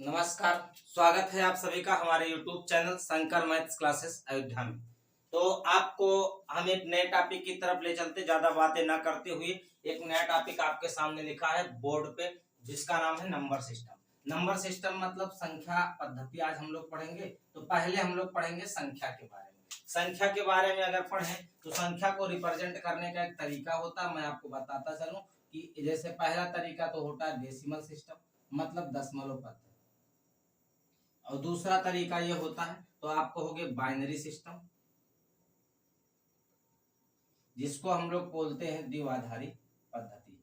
नमस्कार। स्वागत है आप सभी का हमारे YouTube channel Shankar maths classes Ayodhya में। तो आपको हम एक नए टॉपिक की तरफ ले चलते, ज्यादा बातें ना करते हुए एक नया टॉपिक आपके सामने लिखा है बोर्ड पे, जिसका नाम है नंबर सिस्टम। नंबर सिस्टम मतलब संख्या पद्धति आज हम लोग पढ़ेंगे। तो पहले हम लोग पढ़ेंगे संख्या के बारे में। संख्या के बारे में अगर पढ़ें तो संख्या को रिप्रेजेंट करने का एक तरीका होता है, मैं आपको बताता चलूं कि जैसे पहला तरीका तो होता है डेसिमल सिस्टम, मतलब दशमलव पद्धति। और दूसरा तरीका ये होता है तो आप कहोगे बाइनरी सिस्टम, जिसको हम लोग बोलते हैं द्विआधारी पद्धति।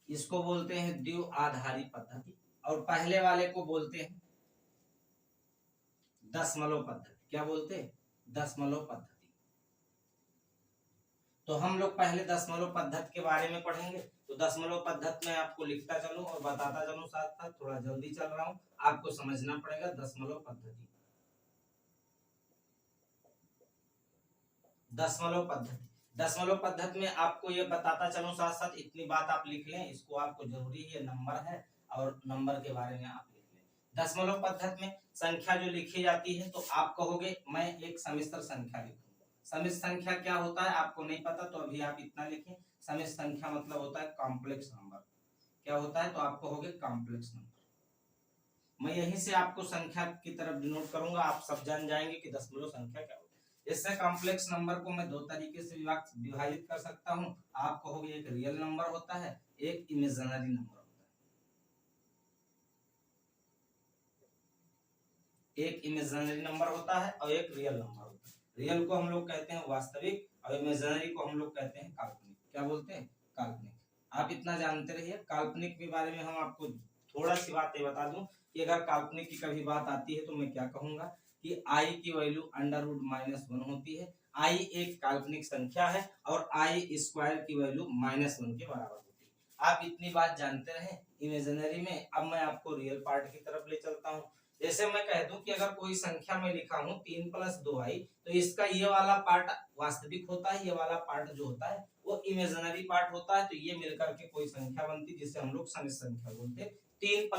इसको बोलते हैं द्विआधारी पद्धति। और पहले वाले को बोलते हैं दशमलव पद्धति। क्या बोलते हैं? दशमलव पद्धति। तो हम लोग पहले दशमलव पद्धति के बारे में पढ़ेंगे। तो दशमलव पद्धति में आपको लिखता चलूं और बताता चलूं, साथ साथ थोड़ा जल्दी चल रहा हूं, आपको समझना पड़ेगा दशमलव पद्धति। दशमलव पद्धति, दशमलव पद्धति में आपको ये बताता चलूं, साथ साथ इतनी बात आप लिख लें, इसको आपको जरूरी है, नंबर है और नंबर के बारे में आप लिख लें। दशमलव पद्धति में संख्या जो लिखी जाती है तो आप कहोगे मैं एक समिश्र संख्या लिखूंगा। समिश्र संख्या क्या होता है आपको नहीं पता तो अभी आप इतना लिखें, समिश्र संख्या मतलब होता है कॉम्प्लेक्स नंबर। क्या होता है? तो आप कहोगे कॉम्प्लेक्स नंबर। मैं यहीं से आपको संख्या की तरफ डिनोट करूंगा, आप सब जान जाएंगे कि दशमलव संख्या क्या होती है। इससे कॉम्प्लेक्स नंबर को मैं दो तरीके से विभाजित कर सकता हूं। आप कहोगे एक रियल नंबर होता है, एक इमेजिनरी नंबर होता है। एक इमेजिनरी नंबर होता है और एक रियल नंबर होता है। रियल को हम लोग कहते हैं वास्तविक और इमेजिनरी को हम लोग कहते हैं काल्पनिक। क्या बोलते हैं? काल्पनिक। आप इतना जानते रहिए। काल्पनिक के बारे में हम आपको थोड़ा सी बातें बता दूं कि अगर काल्पनिक की कभी बात आती है तो मैं क्या कहूंगा कि आई की वैल्यू √-1 होती है। आई एक काल्पनिक संख्या है और आई स्क्वायर की वैल्यू -1 के बराबर होती है। आप इतनी बात जानते रहे इमेजिनरी में। अब मैं आपको रियल पार्ट की तरफ ले चलता हूँ। जैसे मैं कह दूं कि अगर कोई संख्या में लिखा हूं 3 + 2i, तो इसका ये वाला पार्ट वास्तविक होता है, ये वाला पार्ट जो होता है वो इमेजिनरी पार्ट होता है। तो ये मिलकर के कोई संख्या बनती है जिसे हम लोग समिश्र संख्या बोलते हैं। 3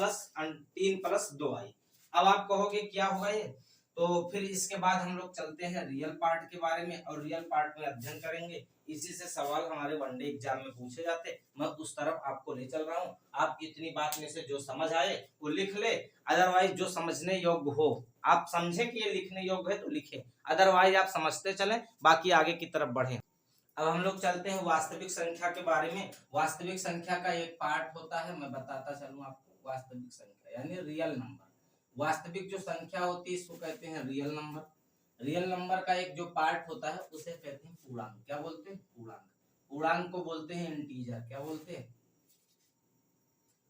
+ 2i। अब आप कहोगे क्या होगा ये? तो फिर इसके बाद हम लोग चलते हैं रियल पार्ट के बारे में और रियल पार्ट में अध्ययन करेंगे। इसी से सवाल हमारे वनडे एग्जाम में पूछे जाते, मैं उस तरफ आपको ले चल रहा हूँ। आप इतनी बात में से जो समझ आए वो लिख ले, अदरवाइज जो समझने योग्य हो, आप समझे कि ये लिखने योग्य है तो लिखें, अदरवाइज आप समझते चलें, बाकी आगे की तरफ बढ़ें। अब हम लोग चलते हैं वास्तविक संख्या के बारे में। वास्तविक संख्या का एक पार्ट होता है, मैं बताता चलूं आपको। वास्तविक संख्या यानी रियल नंबर। वास्तविक जो संख्या होती है इसको कहते हैं रियल नंबर। रियल नंबर का एक जो पार्ट होता है उसे कहते हैं पूर्णांक। क्या बोलते हैं? पूर्णांक। पूर्णांक को बोलते हैं इंटीजर। क्या बोलते हैं?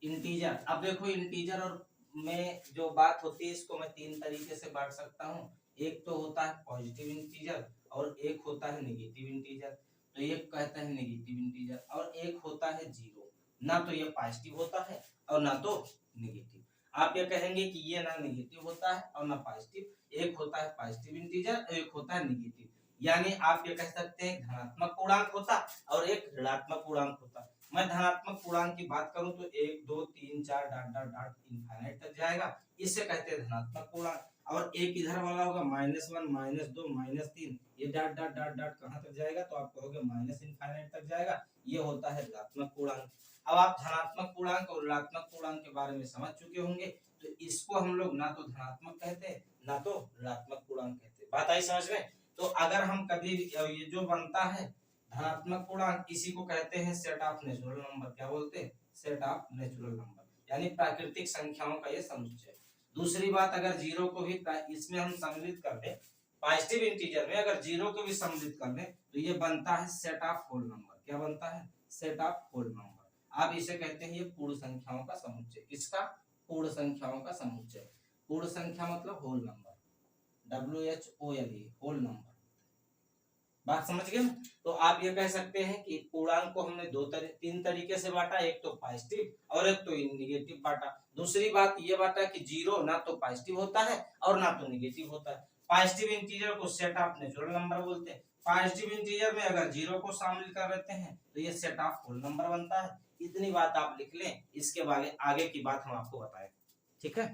इंटीजर। अब देखो इंटीजर और में जो बात होती है इसको मैं तीन तरीके से बांट सकता हूँ। एक तो होता है पॉजिटिव इंटीजर और एक होता है नेगेटिव इंटीजर। तो ये कहते हैं नेगेटिव इंटीजर। और एक होता है जीरो। ना तो ये पॉजिटिव होता है और ना तो नेगेटिव। आप ये कहेंगे कि ये ना नेगेटिव होता है और ना पॉजिटिव। एक होता है पॉजिटिव इंटीजर और एक होता है नेगेटिव। यानी आप ये कह सकते हैं धनात्मक पूर्णांक होता और एक ऋणात्मक पूर्णांक होता। मैं धनात्मक पूर्णांक की बात करूं तो 1 2 3 4 डॉट डॉट डॉट इनफाइनाइट तक जाएगा, इसे कहते हैं धनात्मक पूर्णांक। और एक इधर वाला होगा -1 -2 -3, ये डॉट डॉट डॉट डॉट कहां तक जाएगा? तो आप कहोगे माइनस इनफाइनाइट तक जाएगा, ये होता है ऋणात्मक पूर्णांक। अब आप धनात्मक पूर्णांक और ऋणात्मक पूर्णांक के बारे में समझ चुके होंगे। तो इसको हम लोग ना तो धनात्मक कहते हैं ना तो ऋणात्मक पूर्णांक कहते हैं। बात आई समझ में? तो अगर हम कभी ये जो बनता है धनात्मक पूर्णांक, इसी को कहते हैं सेट ऑफ नेचुरल नंबर। क्या बोलते हैं? सेट ऑफ नेचुरल नंबर, यानी प्राकृतिक संख्याओं का ये समुच्चय। दूसरी बात, अगर जीरो को भी इसमें हम सम्मिलित कर दें, पॉजिटिव इंटीजर में अगर जीरो को भी सम्मिलित कर दें तो ये बनता है सेट ऑफ होल नंबर। क्या बनता है? Set of whole number. आप इसे कहते हैं ये पूर्ण संख्याओं का समुच्चय। किसका? पूर्ण संख्याओं का समुच्चय। पूर्ण संख्या मतलब whole number, WHOLE, whole number. बात समझ गए? तो आप ये कह सकते हैं कि पूर्णांक को हमने तीन तरीके से बांटा, एक तो पॉजिटिव और एक तो नेगेटिव बांटा। दूसरी बात ये बांटा कि जीरो ना तो पॉजिटिव होता है और ना तो नेगेटिव होता है। पॉजिटिव इंटीजर को सेट ऑफ नेचुरल नंबर बोलते हैं। पॉजिटिव इंटीजर में अगर जीरो को शामिल कर लेते हैं तो ये सेट ऑफ होल नंबर बनता है। इतनी बात आप लिख लें, इसके बारे आगे की बात हम आपको बताएं। ठीक है।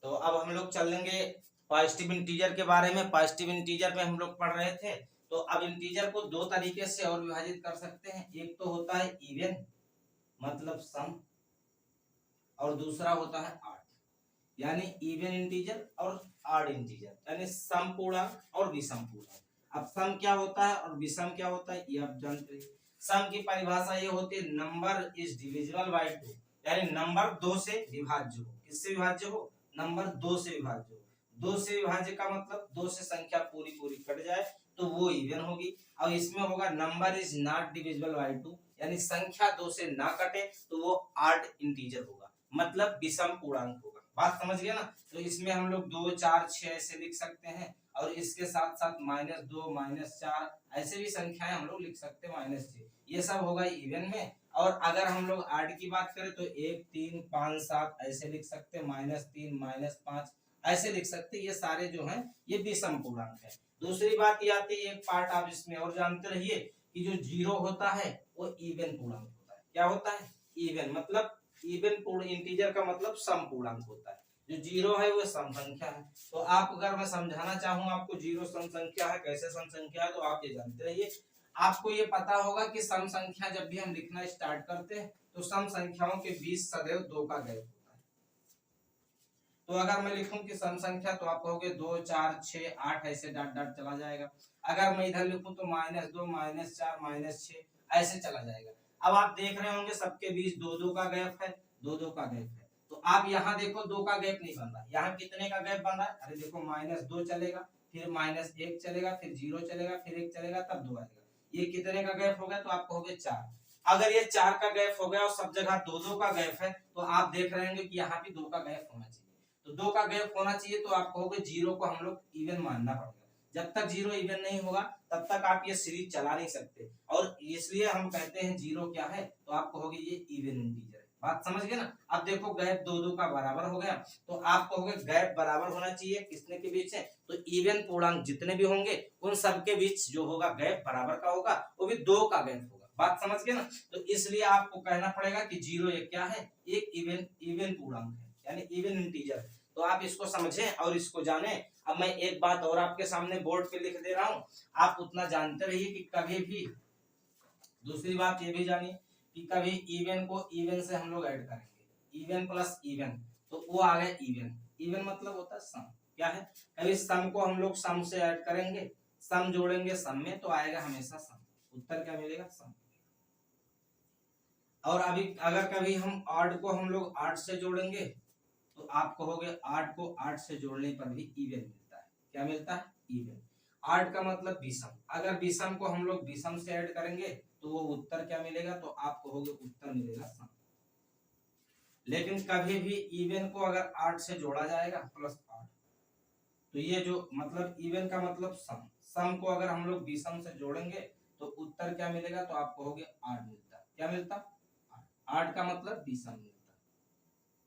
तो अब हम लोग चलेंगे पॉजिटिव इंटीजर के बारे में। पॉजिटिव इंटीजर में हम लोग पढ़ रहे थे। तो अब इंटीजर को दो तरीके से और विभाजित कर सकते हैं। एक तो होता है इवन मतलब सम, और दूसरा होता है आड, यानी इवन इंटीजर और आड इंटीजर, यानी सम पूर्णांक और विषम पूर्णांक। अब सम क्या होता है और विषम क्या होता है ये आप जानते हैं। सम की परिभाषा ये होती है नंबर इज डिविजिबल बाय 2, यानी नंबर 2 से विभाज्य हो। किससे विभाज्य हो? नंबर 2 से विभाज्य हो। 2 से विभाज्य का मतलब 2 से संख्या पूरी पूरी कट जाए तो वो इवन होगी। और इसमें होगा number is not divisible by 2, यानी संख्या 2 से ना कटे तो वो आड इंटीजर होगा, मतलब विषम पूर्णांक होगा। बात समझ गए ना। तो इसमें हम लोग 2 4 6 ऐसे लिख सकते हैं, और इसके साथ साथ -2 -4 ऐसे भी संख्याएं हम लोग लिख सकते हैं, -6, ये सब होगा इवन में। और अगर हम लोग आड की बात करें तो 1 3 5 7 ऐसे लिख सकते हैं, -3 -5 ऐसे लिख सकते हैं। ये सारे जो हैं ये विषम पूर्णांक है। दूसरी बात ये आती है, एक पार्ट आप इसमें और जानते रहिए कि जो 0 होता है वो इवन पूर्णांक होता है। क्या होता है? इवन, मतलब इवन पूर्ण इंटीजर का मतलब सम पूर्णांक होता है। जो 0 है वो सम संख्या है। तो आप अगर मैं समझाना चाहूँ आपको 0 सम संख्या है, कैसे सम संख्या है, तो आप ये जानते रहिए। आपको ये पता होगा कि सम संख्या जब भी हम लिखना स्टार्ट करते हैं तो सम संख्याओं के बीच सदैव 2 का गैप होता है। तो अगर मैं लिखूं कि सम संख्या, तो आप कहोगे 2 4 6 8 ऐसे डॉट डॉट चला जाएगा। अगर मैं इधर लिखूं तो -2 -4 -6 ऐसे चला जाएगा। अब आप देख रहे होंगे सबके बीच 2 का गैप है, 2 का गैप है। तो आप यहाँ देखो 2 का गैप नहीं बन रहा, यहाँ कितने का गैप बन रहा है? अरे देखो -2 चलेगा, फिर -1 चलेगा, फिर 0 चलेगा, फिर 1 चलेगा, तब 2 आएगा। ये कितने का गैप हो गया? तो आप कहोगे 4। अगर ये 4 का गैप हो गया और सब जगह 2 का गैप है, तो आप देख रहे होंगे कि यहाँ भी 2 का गैप होना चाहिए। तो 2 का गैप होना चाहिए, तो आप कहोगे 0 को हम लोग इवन मानना पड़ेगा। जब तक 0 इवन नहीं होगा तब तक आप ये सीरीज चला नहीं सकते, और इसलिए हम कहते हैं 0 क्या है, तो आप कहोगे ये इवन इंटीजर है। बात समझ गए ना। अब देखो गैप 2 का बराबर हो गया, तो आप कहोगे गैप बराबर होना चाहिए किसने के बीच है? तो इवन पूर्णांक जितने भी होंगे उन सबके बीच जो होगा गैप बराबर का होगा, वो भी 2 का गैप होगा। बात समझ गए ना। तो इसलिए आपको कहना पड़ेगा कि 0 ये क्या है? एक इवन पूर्णांक है, यानी इवन इंटीजर है। तो आप इसको समझें और इसको जानें। अब मैं एक बात और आपके सामने बोर्ड पे लिख दे रहा हूं, आप उतना जानते रहिए कि कभी भी, दूसरी बात ये भी जानिए कि कभी इवन को इवन से हम लोग ऐड करेंगे, इवन प्लस इवन, तो वो आ गया इवन। इवन मतलब होता है सम। क्या है? कभी सम को हम लोग सम से ऐड करेंगे, सम जोड़ेंगे सम में, तो आएगा हमेशा सम। उत्तर क्या मिलेगा? सम। और अभी अगर कभी हम आठ को हम लोग 8 से जोड़ेंगे, तो आप कहोगे 8 को 8 से जोड़ने पर भी इवन मिलता है। क्या मिलता है? इवन। 8 का मतलब विषम। अगर विषम को हम लोग विषम से ऐड करेंगे तो वो उत्तर क्या मिलेगा? तो आप कहोगे उत्तर मिलेगा सम। लेकिन कभी भी इवन को अगर 8 से जोड़ा जाएगा +8, तो ये जो मतलब इवन का मतलब सम, सम को अगर हम लोग विषम से जोड़ेंगे तो उत्तर क्या मिलेगा? तो आप कहोगे 8 मिलता। क्या मिलता? 8 का मतलब विषम मिलता।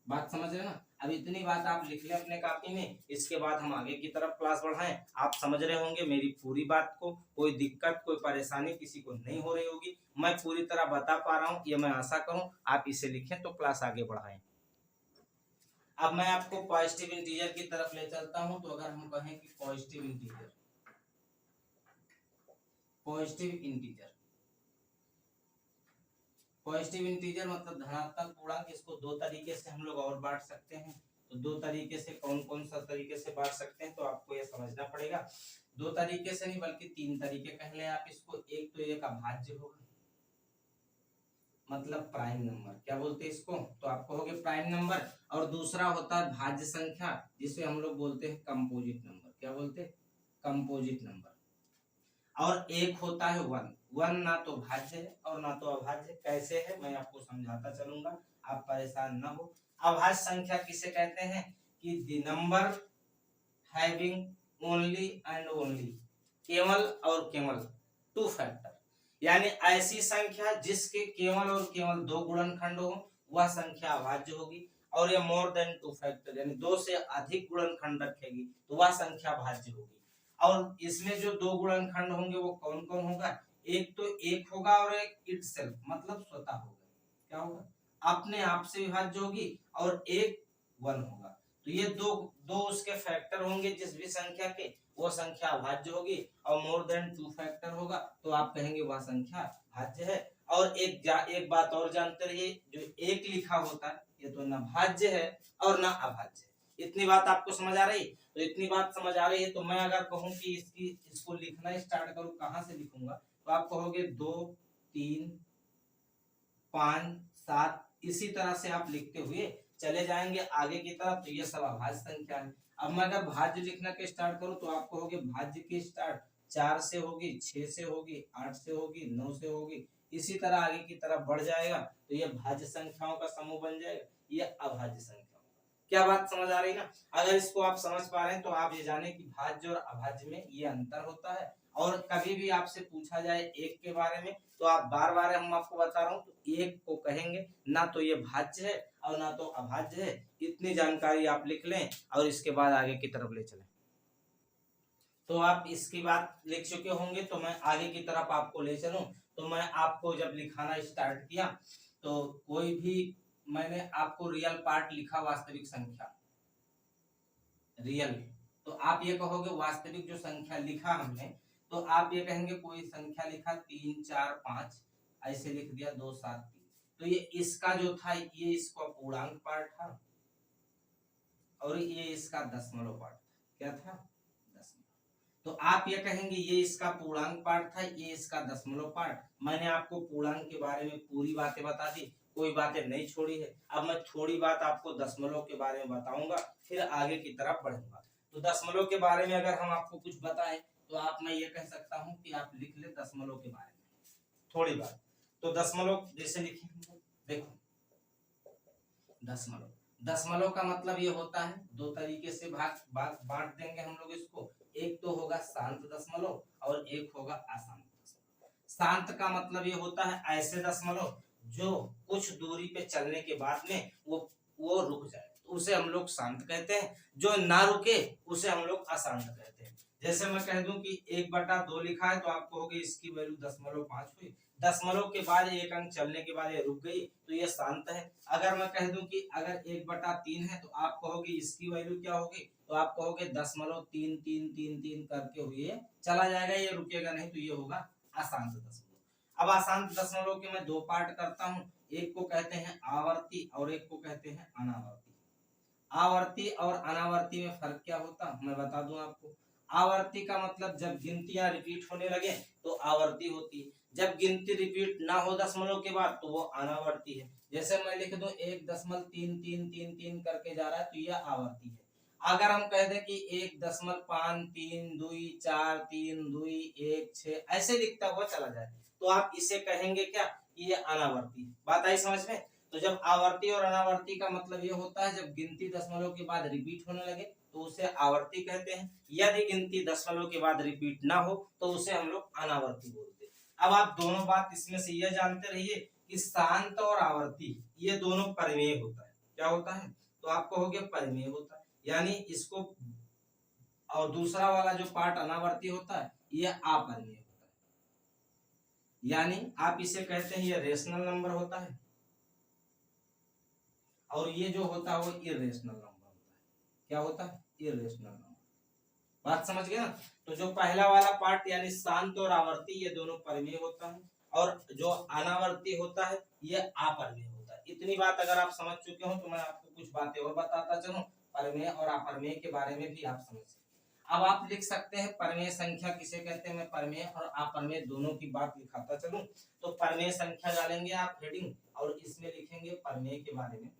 बात समझ रहे ना। अब इतनी बात आप लिख ले अपने कॉपी में, इसके बाद हम आगे की तरफ क्लास बढ़ाएं। आप समझ रहे होंगे मेरी पूरी बात को, कोई दिक्कत कोई परेशानी किसी को नहीं हो रही होगी, मैं पूरी तरह बता पा रहा हूं, ये मैं आशा करूं। आप इसे लिखें तो क्लास आगे बढ़ाएं। अब मैं आपको पॉजिटिव इंटीजर की तरफ ले चलता हूं। तो अगर हम कहें कि positive integer, positive integer, positive integer मतलब धनात्मक पूर्णांक। इसको दो तरीके से हम लोग और बांट सकते हैं। तो दो तरीके से कौन कौन सा तरीके से बांट सकते हैं, तो आपको ये समझना पड़ेगा। दो तरीके से नहीं बल्कि 3 तरीके कह लें आप इसको। एक तो एक अभाज्य होगा, मतलब प्राइम नंबर। क्या बोलते हैं इसको? तो आप कहोगे प्राइम नंबर। और दूसरा होता है भाज्य संख्या, जिसे हम लोग बोलते हैं कंपोजिट नंबर। क्या बोलते हैं? Composite number. और एक होता है वन। वन ना तो भाज्य है और ना तो अभाज्य। कैसे है मैं आपको समझाता चलूंगा, आप परेशान ना हो। अभाज्य संख्या किसे कहते हैं? कि the number having only and only, केवल और केवल 2 फैक्टर, यानी ऐसी संख्या जिसके केवल और केवल 2 गुणनखंड हो, वह संख्या अभाज्य होगी। और ये मोर देन 2 फैक्टर, यानी 2 से अधिक गुणनखंड रखेगी तो वह संख्या भाज्य होगी। और इसमें जो 2 गुणनखंड होंगे वो कौन कौन होगा? एक तो एक होगा और एक इटसेल्फ मतलब स्वतः होगा। क्या होगा? अपने आप से विभाज्य होगी और एक 1 होगा। तो ये दो दो उसके फैक्टर होंगे जिस भी संख्या के, वो संख्या अभाज्य होगी। और मोर देन 2 फैक्टर होगा तो आप कहेंगे वह संख्या भाज्य है। और एक बात और जानते रहिए, जो एक लिखा होता है ये तो ना भाज्य है और ना अभाज्य है। इतनी बात आपको समझ आ रही? तो इतनी बात समझ आ रही है तो मैं अगर कहूं कि इसको लिखना स्टार्ट करूं, कहां से लिखूंगा? तो आप कहोगे 2 3 5 7, इसी तरह से आप लिखते हुए चले जाएंगे आगे की तरफ। तो ये सब अभाज्य संख्या है। अब मैं अगर भाज्य लिखना के स्टार्ट करूं तो आप कहोगे भाज्य की स्टार्ट 4 से होगी, 6 से होगी, 8 से होगी, 9 से होगी, इसी तरह आगे की तरफ बढ़ जाएगा। तो ये भाज्य संख्याओं का समूह बन जाएगा, ये अभाज्य संख्या। क्या बात समझ आ रही ना? अगर इसको आप समझ पा रहे हैं तो आप ये जाने कि भाज्य और अभाज्य में ये अंतर होता है। और कभी भी आपसे पूछा जाए एक के बारे में तो आप बार बार हम आपको बता रहा हूं, तो एक को कहेंगे ना तो ये भाज्य है और ना तो अभाज्य है। इतनी जानकारी आप लिख लें और इसके बाद आगे की तरफ ले चलें। तो आप इसकी बात लिख चुके होंगे तो मैं आगे की तरफ आपको ले चलूं। तो मैं आपको जब लिखाना स्टार्ट किया तो कोई भी, मैंने आपको रियल पार्ट लिखा, वास्तविक संख्या रियल, तो आप ये कहोगे वास्तविक जो संख्या लिखा हमने, तो आप ये कहेंगे कोई संख्या लिखा 3 4 5, ऐसे लिख दिया 2 7 3, तो ये इसका जो था ये इसका पूर्णांक पार्ट था और ये इसका दशमलव पार्ट था। क्या था? दशमलव। तो आप ये कहेंगे ये इसका पूर्णांक पार्ट था, ये इसका दशमलव पार्ट। मैंने आपको पूर्णांक के बारे में पूरी बातें बता दी, कोई बातें नहीं छोड़ी है। अब मैं थोड़ी बात आपको दशमलव के बारे में बताऊंगा, फिर आगे की तरफ बढ़ूंगा। तो दशमलव के बारे में अगर हम आपको कुछ बताएं तो आप, मैं ये कह सकता हूं कि आप लिख ले दशमलव के बारे में थोड़ी बात। तो दशमलव जैसे लिखेंगे, देखो दशमलव का मतलब ये होता है, दो तरीके से बांट देंगे हम लोग इसको। एक तो होगा शांत दशमलव और एक होगा अशांत दशमलव। शांत का मतलब ये होता है ऐसे दशमलव जो कुछ दूरी पे चलने के बाद में वो रुक जाए, तो उसे हम लोग शांत कहते हैं। जो ना रुके उसे हम लोग अशांत कहते हैं। जैसे मैं कह दूं कि 1/2 लिखा है तो आप कहोगे इसकी वैल्यू 0.5 हुई, दशमलव के बाद एक अंक चलने के बाद ये रुक गई तो ये शांत है। अगर मैं कह दूं कि अगर 1/3 है तो आप कहोगे इसकी वैल्यू क्या होगी? तो आप कहोगे 0.3333 करके हुए चला जाएगा, ये रुकेगा नहीं, तो ये होगा अशांत दशमलव। अब अशांत दशमलव के मैं दो पार्ट करता हूं, एक को कहते हैं आवर्ती और एक को कहते हैं अनावर्ती। आवर्ती और अनावर्ती में फर्क क्या होता मैं बता दूं आपको। आवर्ती का मतलब जब गिनतियां रिपीट होने लगे तो आवर्ती होती है, जब गिनती रिपीट ना हो दशमलव के बाद तो वो अनावर्ती है। जैसे मैं लिख दूं 1.3333 करके जा रहा है तो यह आवर्ती है। अगर हम कह दें कि 1.532 4 3 2 1 6 ऐसे लिखता हुआ चला जाए तो आप इसे कहेंगे क्या? ये अनावर्ती। बात आई समझ में? तो जब आवर्ती और अनावर्ती का मतलब ये होता है जब गिनती दशमलव के बाद रिपीट होने लगे तो उसे आवर्ती कहते हैं। यदि गिनती दशमलव के बाद रिपीट ना हो तो उसे हम लोग अनावर्ती बोलते हैं। अब आप दोनों बात इसमें से यह जानते रहिए कि शांत और आवर्ती ये दोनों परिमेय होता है। क्या होता है? तो आप कहोगे परिमेय होता है, यानी इसको, और दूसरा वाला जो पार्ट अनावर्ती होता है यह अपरिमेय होता है, यानी आप इसे कहते हैं ये रेशनल नंबर होता है और ये जो होता है वो इरेशनल नंबर होता है। क्या होता है? Irrational number. बात समझ गए ना? तो जो पहला वाला पार्ट यानी शांत और आवर्ती ये दोनों परिमेय होता है और जो अनावर्ती होता है ये अपरिमेय होता है। इतनी बात अगर आप समझ चुके हो तो मैं आपको कुछ बातें और बताता चलूं परिमेय और अपरिमेय के बारे में भी आप समझ सकते। अब आप लिख सकते हैं परिमेय संख्या किसे कहते हैं, मैं परिमेय और अपरिमेय दोनों की बात लिखाता चलूं। तो परिमेय संख्या डालेंगे आप हेडिंग और इसमें लिखेंगे परिमेय के बारे में।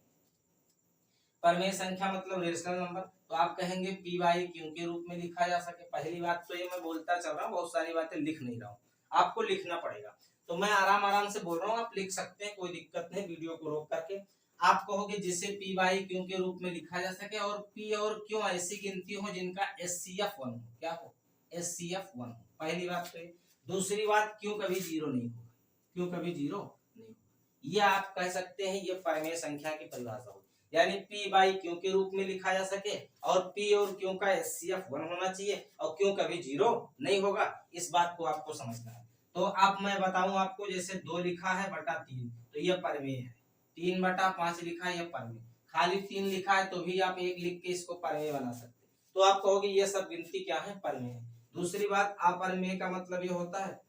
परिमेय संख्या मतलब रेशनल नंबर, तो आप कहेंगे पी बाई क्यू के रूप में लिखा जा सके। पहली बात तो ये मैं बोलता चल रहा हूँ, बहुत सारी बातें लिख नहीं रहा हूँ, आपको लिखना पड़ेगा। तो मैं आराम आराम से बोल रहा हूँ, आप लिख सकते हैं, कोई दिक्कत नहीं। वीडियो को रोक करके आप कहोगे जिसे पी बाई क्यू के रूप में लिखा जा सके और पी और क्यू ऐसी गिनती हो जिनका SCF 1 हो। क्या हो? SCF 1 हो। पहली बात तो। दूसरी बात, क्यू कभी जीरो नहीं होगा, क्यू कभी जीरो नहीं होगा। ये आप कह सकते हैं ये परिमेय संख्या की परिभाषा हो, यानी पी बाई क्यू के रूप में लिखा जा सके और पी और क्यू का SCF 1 होना चाहिए और क्यू कभी जीरो नहीं होगा। इस बात को आपको समझना है। तो अब मैं बताऊं आपको, जैसे 2 लिखा है बटा 3 तो यह परिमेय है, 3/5 लिखा है ये परमेय, खाली 3 लिखा है तो भी आप 1 लिख के इसको परमेय बना सकते हैं। तो आप कहोगे ये सब गिनती क्या है, परमेय है। दूसरी बात, अपरमेय का मतलब ये होता है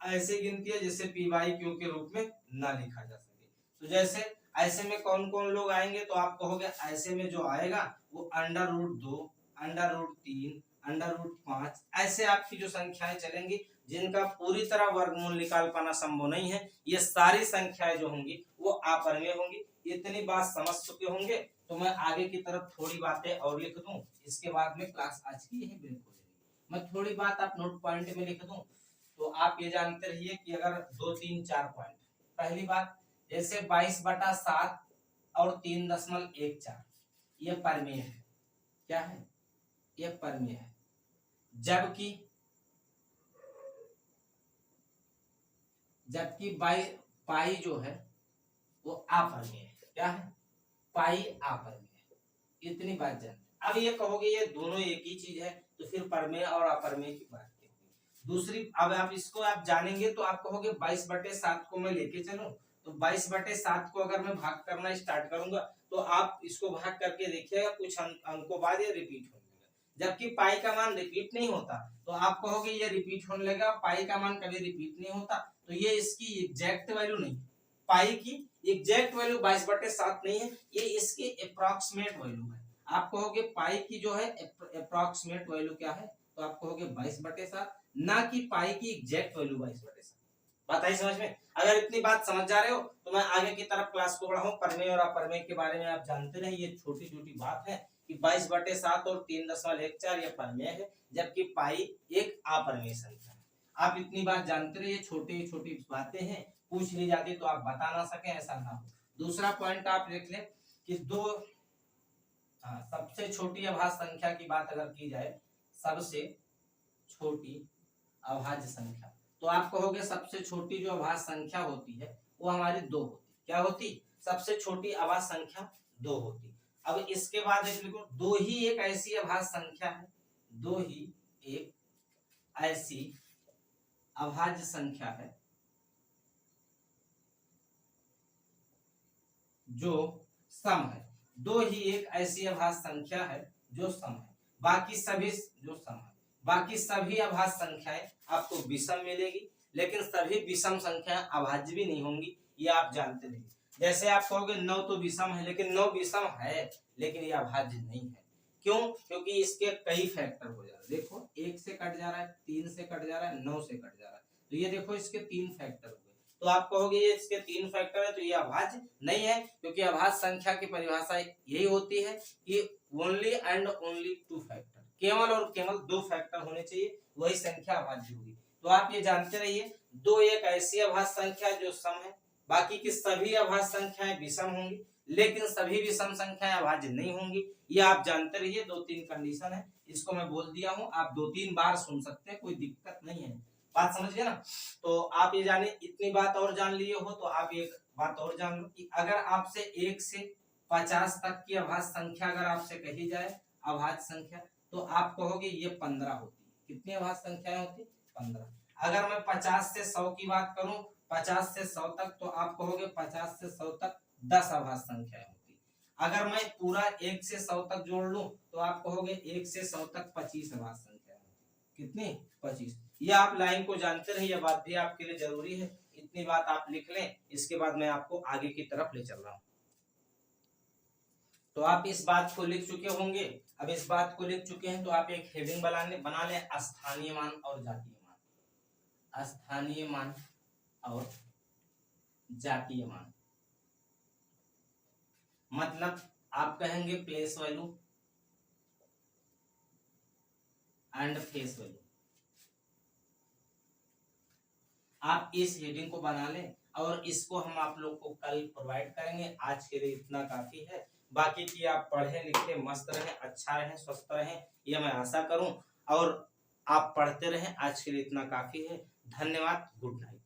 ऐसे गिनती है जिसे पी बाई क्यू के रूप में ना लिखा जा सके। तो जैसे ऐसे में कौन कौन लोग आएंगे, तो आप कहोगे ऐसे में जो आएगा वो √2, √3, √5 ऐसे आपकी जो संख्याएं चलेंगी जिनका पूरी तरह वर्गमूल निकाल पाना संभव नहीं है, ये सारी संख्याएं जो होंगी वो अपरमेय होंगी। इतनी बात समझ चुके होंगे, तो मैं आगे की तरफ थोड़ी बातें और लिख दूं, इसके बाद में क्लास आज की यही ब्रेक हो जाएगी। मैं थोड़ी बात आप नोट पॉइंट में लिख दूं, तो आप ये जानते रहिए कि अगर 2, 3, 4 पॉइंट। पहली बात, जैसे 22/7 और 3.14 ये परमेय है। क्या है? ये परमेय है। जबकि पाई जो है वो अपरमेय है। क्या है? पाई अपरमेय है। इतनी बात जान। अब ये कहोगे ये दोनों एक ही चीज है, तो फिर परमेय और अपरमेय की बात क्या होगी। दूसरी, अब आप इसको आप जानेंगे तो आप कहोगे 22/7 को मैं लेके चलूं, तो 22/7 को अगर मैं भाग करना स्टार्ट करूंगा तो आप इसको भाग करके देखिएगा कुछ अंकों बाद ये रिपीट होने लगेगा। जबकि पाई का मान रिपीट नहीं होता, तो आप कहोगे ये रिपीट होने लगेगा, पाई का मान कभी रिपीट नहीं होता, तो ये इसकी एग्जैक्ट वैल्यू नहीं, पाई की एग्जैक्ट वैल्यू 22/7 नहीं है, ये इसकी अप्रॉक्सीमेट वैल्यू है। आप कहोगे पाई की जो है अप्रॉक्सीमेट वैल्यू क्या है, तो आप कहोगे 22/7, ना कि पाई की एग्जैक्ट वैल्यू 22/7। बात आई समझ में? अगर इतनी बात समझ जा रहे हो तो मैं आगे की तरफ क्लास को बढ़ाऊं। परमेय और अपरमेय के बारे में आप जानते रहे, ये छोटी छोटी बात है कि 22/7 और 3.14 ये परमेय है, जबकि पाई एक अपरमेय संख्या है। आप इतनी बात जानते रहिए, छोटी छोटी बातें हैं, पूछ ली जाती तो आप बता ना सके, ऐसा ना हो। दूसरा पॉइंट आप लिख लें कि सबसे छोटी अभाज्य संख्या की बात अगर की जाए, सबसे छोटी अभाज्य संख्या, तो आप कहोगे सबसे छोटी जो अभाज्य संख्या होती है वो हमारी 2 होती। क्या होती? सबसे छोटी अभाज्य संख्या 2 होती। अब इसके बाद एक लिखो, 2 ही एक ऐसी अभाज्य संख्या है, 2 ही एक ऐसी अभाज्य संख्या है जो सम है। 2 ही एक ऐसी अभाज्य संख्या है जो सम है, बाकी सभी जो सम है, बाकी सभी अभाज्य संख्याएं आपको विषम मिलेगी, लेकिन सभी विषम संख्याएं अभाज्य भी नहीं होंगी, ये आप जानते रहिए। जैसे आप कहोगे 9 तो विषम है, लेकिन 9 विषम है लेकिन ये अभाज्य नहीं है। क्यों? क्योंकि इसके कई फैक्टर हो जा रहे हैं। देखो 1 से कट जा रहा है, 3 से कट जा रहा है, 9 से कट जा रहा है, तो ये देखो इसके 3 फैक्टर हो गए। तो आप कहोगे ये इसके 3 फैक्टर है तो ये अभाज्य नहीं है, क्योंकि अभाज्य संख्या की परिभाषा यही होती है कि ओनली एंड ओनली 2 फैक्टर, केवल और केवल 2 फैक्टर होने चाहिए, वही संख्या अभाज्य होगी। तो आप ये जानते रहिए, 2 एक ऐसी अभाज्य संख्या जो सम है, बाकी की सभी अभाज्य संख्याएं विषम होंगी, लेकिन सभी विषम संख्याएं अभाज्य नहीं होंगी, ये आप जानते रहिए। 2-3 कंडीशन है, इसको मैं बोल दिया हूं, आप 2-3 बार सुन सकते हैं, कोई दिक्कत नहीं है। बात समझ गए ना? तो आप ये जाने, इतनी बात और जान लिए हो तो आप एक बात और जान लो कि अगर आपसे 1 से 50 तक की अभाज्य संख्या अगर आपसे कही जाए अभाज्य संख्या, तो आप कहोगे ये 15 होती है। कितनी अभाज्य संख्याएं होती? 15। अगर मैं 50 से 100 की बात करूं, 50 से 100 तक, तो आप कहोगे 50 से 100 तक 10 अभाज्य संख्याएं होती। अगर मैं पूरा 1 से 100 तक जोड़ लूं तो आप कहोगे 1 से 100 तक 25 अभाज्य संख्याएं होती। कितनी? 25। ये आप लाइन को जानते रहिए, यह बात भी आपके लिए जरूरी है। इतनी बात आप लिख लें, इसके बाद मैं आपको आगे की तरफ ले चल रहा हूं। तो आप इस बात को लिख चुके होंगे। अब इस बात को लिख चुके हैं तो आप एक हेडिंग बना लें, स्थानीय मान और जातीय मान। स्थानीय मान और जातीय मान मतलब आप कहेंगे place value and face value. आप इस हेडिंग को बना लें और इसको हम आप लोग को कल प्रोवाइड करेंगे। आज के लिए इतना काफी है, बाकी की आप पढ़े लिखे मस्त रहें, अच्छा रहें, स्वस्थ रहें, ये मैं आशा करूं, और आप पढ़ते रहें। आज के लिए इतना काफी है। धन्यवाद। Good night.